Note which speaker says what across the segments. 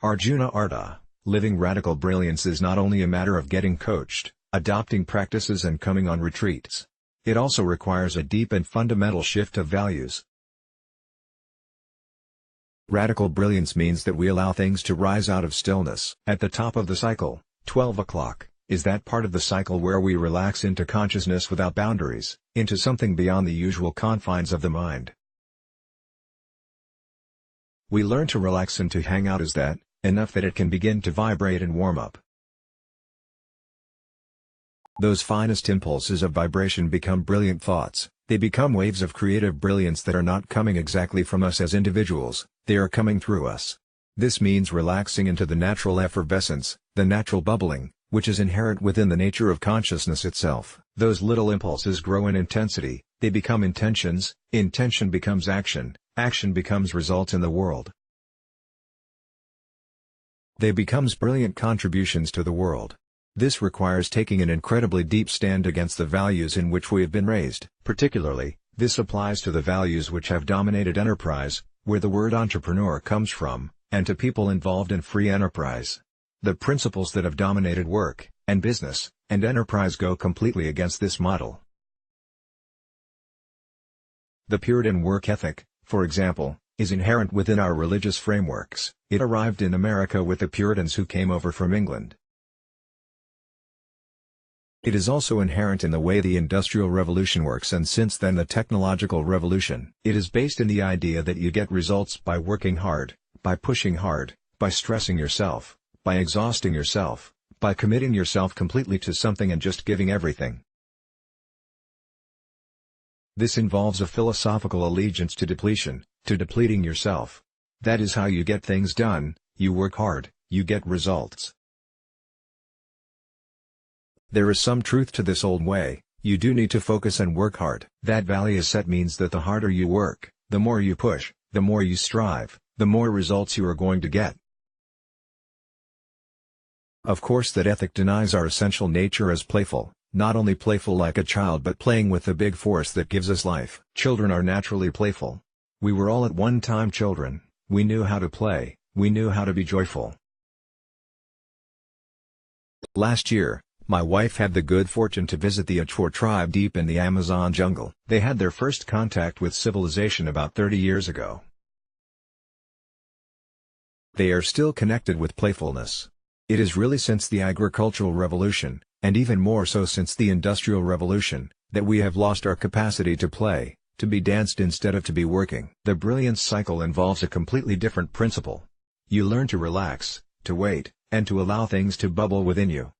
Speaker 1: Arjuna Ardagh, living radical brilliance is not only a matter of getting coached, adopting practices and coming on retreats. It also requires a deep and fundamental shift of values. Radical brilliance means that we allow things to rise out of stillness. At the top of the cycle, 12 o'clock, is that part of the cycle where we relax into consciousness without boundaries, into something beyond the usual confines of the mind. We learn to relax and to hang out as that, enough that it can begin to vibrate and warm up. Those finest impulses of vibration become brilliant thoughts. They become waves of creative brilliance that are not coming exactly from us as individuals, they are coming through us. This means relaxing into the natural effervescence, the natural bubbling, which is inherent within the nature of consciousness itself. Those little impulses grow in intensity, they become intentions, intention becomes action, action becomes results in the world. They becomes brilliant contributions to the world. This requires taking an incredibly deep stand against the values in which we have been raised. Particularly, this applies to the values which have dominated enterprise, where the word entrepreneur comes from, and to people involved in free enterprise. The principles that have dominated work, and business, and enterprise go completely against this model. The Puritan work ethic, for example, is inherent within our religious frameworks. It arrived in America with the Puritans who came over from England. It is also inherent in the way the Industrial Revolution works and since then the Technological Revolution. It is based in the idea that you get results by working hard, by pushing hard, by stressing yourself, by exhausting yourself, by committing yourself completely to something and just giving everything. This involves a philosophical allegiance to depletion, to depleting yourself. That is how you get things done. You work hard, you get results. There is some truth to this old way. You do need to focus and work hard. That value set means that the harder you work, the more you push, the more you strive, the more results you are going to get. Of course, that ethic denies our essential nature as playful, not only playful like a child but playing with the big force that gives us life. Children are naturally playful. We were all at one time children, we knew how to play, we knew how to be joyful. Last year, my wife had the good fortune to visit the Achor tribe deep in the Amazon jungle. They had their first contact with civilization about 30 years ago. They are still connected with playfulness. It is really since the agricultural revolution, and even more so since the Industrial Revolution, that we have lost our capacity to play, to be danced instead of to be working. The brilliance cycle involves a completely different principle. You learn to relax, to wait, and to allow things to bubble within you.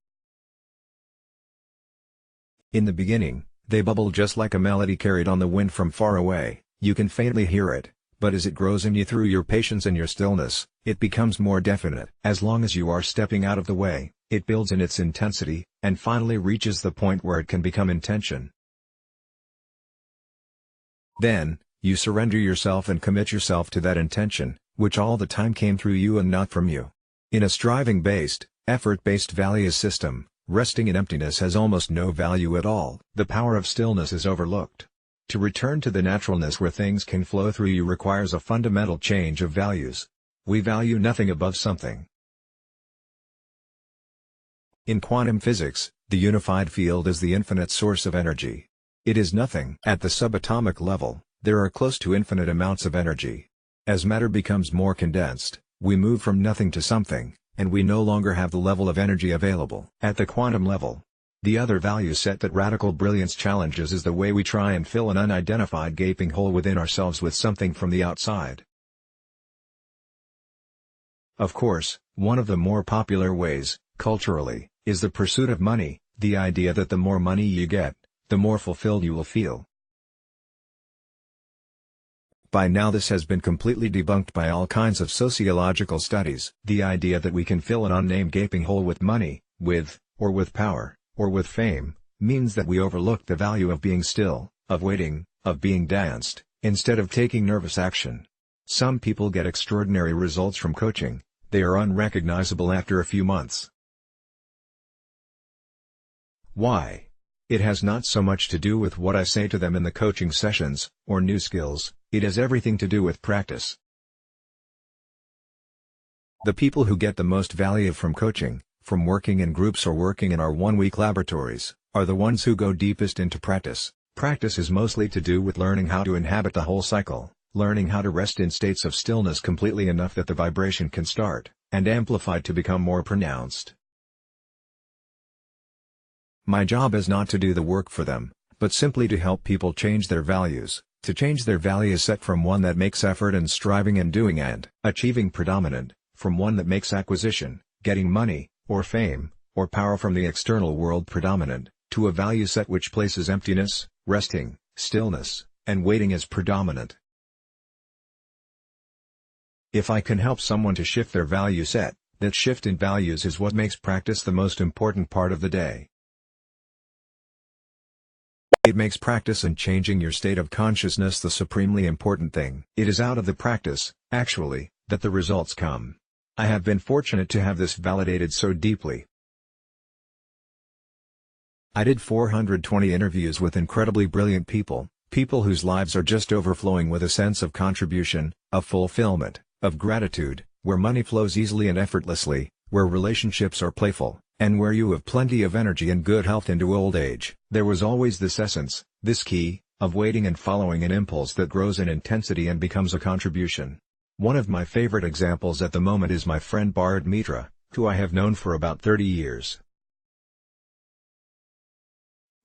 Speaker 1: In the beginning, they bubble just like a melody carried on the wind from far away. You can faintly hear it, but as it grows in you through your patience and your stillness, it becomes more definite. As long as you are stepping out of the way, it builds in its intensity, and finally reaches the point where it can become intention. Then, you surrender yourself and commit yourself to that intention, which all the time came through you and not from you. In a striving-based, effort-based value system, resting in emptiness has almost no value at all. The power of stillness is overlooked. To return to the naturalness where things can flow through you requires a fundamental change of values. We value nothing above something. In quantum physics, the unified field is the infinite source of energy. It is nothing. At the subatomic level, there are close to infinite amounts of energy. As matter becomes more condensed, we move from nothing to something, and we no longer have the level of energy available. At the quantum level, the other value set that radical brilliance challenges is the way we try and fill an unidentified gaping hole within ourselves with something from the outside. Of course, one of the more popular ways, culturally, is the pursuit of money, the idea that the more money you get, the more fulfilled you will feel. By now this has been completely debunked by all kinds of sociological studies. The idea that we can fill an unnamed gaping hole with money, or with power, or with fame, means that we overlook the value of being still, of waiting, of being danced, instead of taking nervous action. Some people get extraordinary results from coaching, they are unrecognizable after a few months. Why? It has not so much to do with what I say to them in the coaching sessions, or new skills, it has everything to do with practice. The people who get the most value from coaching, from working in groups or working in our one-week laboratories, are the ones who go deepest into practice. Practice is mostly to do with learning how to inhabit the whole cycle, learning how to rest in states of stillness completely enough that the vibration can start, and amplified to become more pronounced. My job is not to do the work for them, but simply to help people change their values, to change their value set from one that makes effort and striving and doing and achieving predominant, from one that makes acquisition, getting money, or fame, or power from the external world predominant, to a value set which places emptiness, resting, stillness, and waiting as predominant. If I can help someone to shift their value set, that shift in values is what makes practice the most important part of the day. It makes practice and changing your state of consciousness the supremely important thing. It is out of the practice, actually, that the results come. I have been fortunate to have this validated so deeply. I did 420 interviews with incredibly brilliant people, people whose lives are just overflowing with a sense of contribution, of fulfillment, of gratitude, where money flows easily and effortlessly, where relationships are playful, and where you have plenty of energy and good health into old age. There was always this essence, this key, of waiting and following an impulse that grows in intensity and becomes a contribution. One of my favorite examples at the moment is my friend Bharat Mitra, who I have known for about 30 years.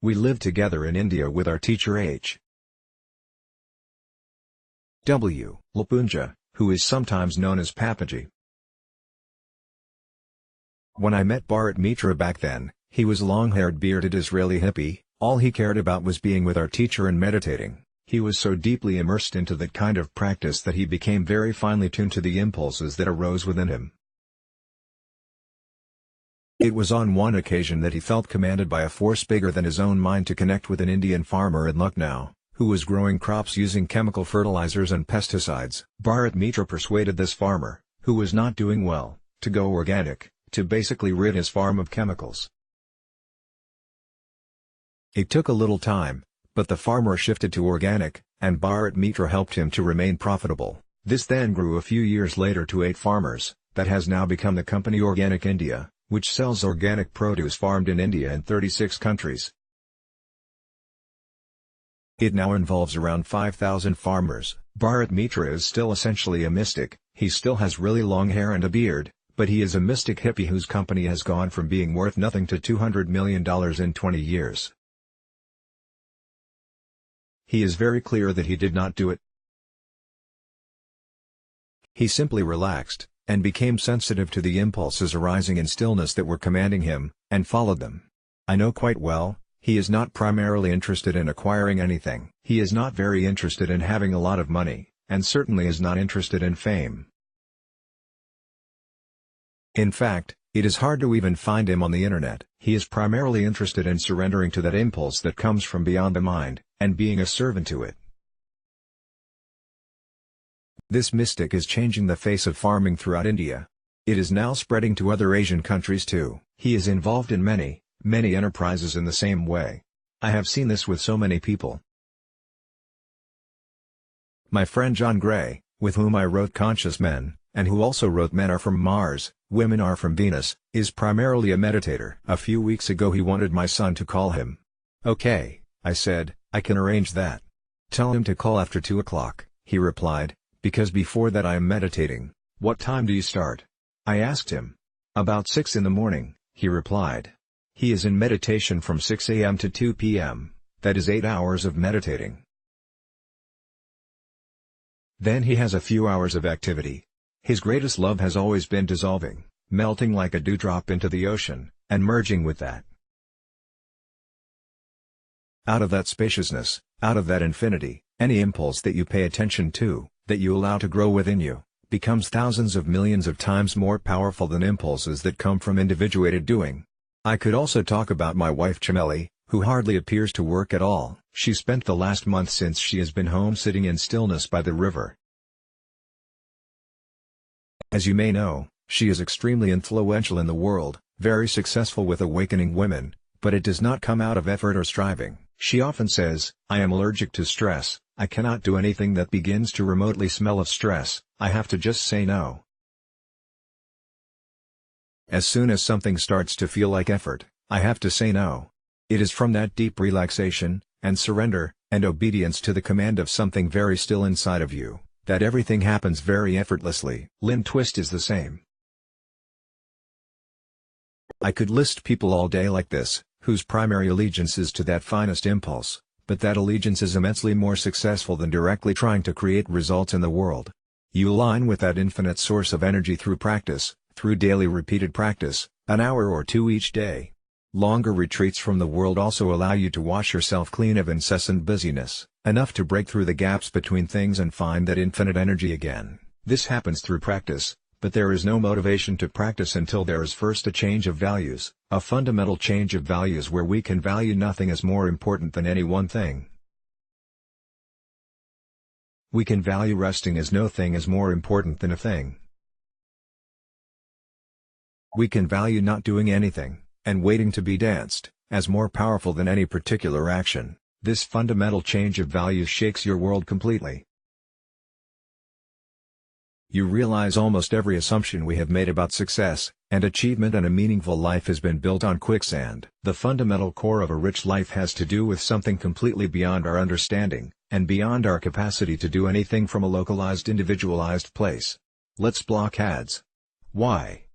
Speaker 1: We lived together in India with our teacher H. W. Lapunja, who is sometimes known as Papaji. When I met Bharat Mitra back then, he was long-haired bearded Israeli hippie. All he cared about was being with our teacher and meditating. He was so deeply immersed into that kind of practice that he became very finely tuned to the impulses that arose within him. It was on one occasion that he felt commanded by a force bigger than his own mind to connect with an Indian farmer in Lucknow, who was growing crops using chemical fertilizers and pesticides. Bharat Mitra persuaded this farmer, who was not doing well, to go organic, to basically rid his farm of chemicals. It took a little time, but the farmer shifted to organic, and Bharat Mitra helped him to remain profitable. This then grew a few years later to 8 farmers, that has now become the company Organic India, which sells organic produce farmed in India in 36 countries. It now involves around 5,000 farmers. Bharat Mitra is still essentially a mystic. He still has really long hair and a beard, but he is a mystic hippie whose company has gone from being worth nothing to $200 million in 20 years. He is very clear that he did not do it. He simply relaxed, and became sensitive to the impulses arising in stillness that were commanding him, and followed them. I know quite well, he is not primarily interested in acquiring anything. He is not very interested in having a lot of money, and certainly is not interested in fame. In fact, it is hard to even find him on the internet. He is primarily interested in surrendering to that impulse that comes from beyond the mind, and being a servant to it. This mystic is changing the face of farming throughout India. It is now spreading to other Asian countries too. He is involved in many enterprises in the same way. I have seen this with so many people. My friend John Gray, with whom I wrote Conscious Men, and who also wrote Men Are From Mars, Women Are From Venus, is primarily a meditator. A few weeks ago he wanted my son to call him. Okay, I said, I can arrange that. Tell him to call after 2 o'clock, he replied, because before that I am meditating. What time do you start? I asked him. About 6 in the morning, he replied. He is in meditation from 6 a.m. to 2 p.m., that is 8 hours of meditating. Then he has a few hours of activity. His greatest love has always been dissolving, melting like a dewdrop into the ocean, and merging with that. Out of that spaciousness, out of that infinity, any impulse that you pay attention to, that you allow to grow within you, becomes thousands of millions of times more powerful than impulses that come from individuated doing. I could also talk about my wife Chameli, who hardly appears to work at all. She spent the last month since she has been home sitting in stillness by the river. As you may know, she is extremely influential in the world, very successful with awakening women, but it does not come out of effort or striving. She often says, I am allergic to stress, I cannot do anything that begins to remotely smell of stress, I have to just say no. As soon as something starts to feel like effort, I have to say no. It is from that deep relaxation, and surrender, and obedience to the command of something very still inside of you, that everything happens very effortlessly. Lynn Twist is the same. I could list people all day like this, whose primary allegiance is to that finest impulse, but that allegiance is immensely more successful than directly trying to create results in the world. You align with that infinite source of energy through practice, through daily repeated practice, an hour or two each day. Longer retreats from the world also allow you to wash yourself clean of incessant busyness, enough to break through the gaps between things and find that infinite energy again. This happens through practice, but there is no motivation to practice until there is first a change of values, a fundamental change of values where we can value nothing as more important than any one thing. We can value resting as no thing is more important than a thing. We can value not doing anything, and waiting to be danced, as more powerful than any particular action. This fundamental change of values shakes your world completely. You realize almost every assumption we have made about success, and achievement and a meaningful life has been built on quicksand. The fundamental core of a rich life has to do with something completely beyond our understanding, and beyond our capacity to do anything from a localized individualized place. Let's block ads. Why?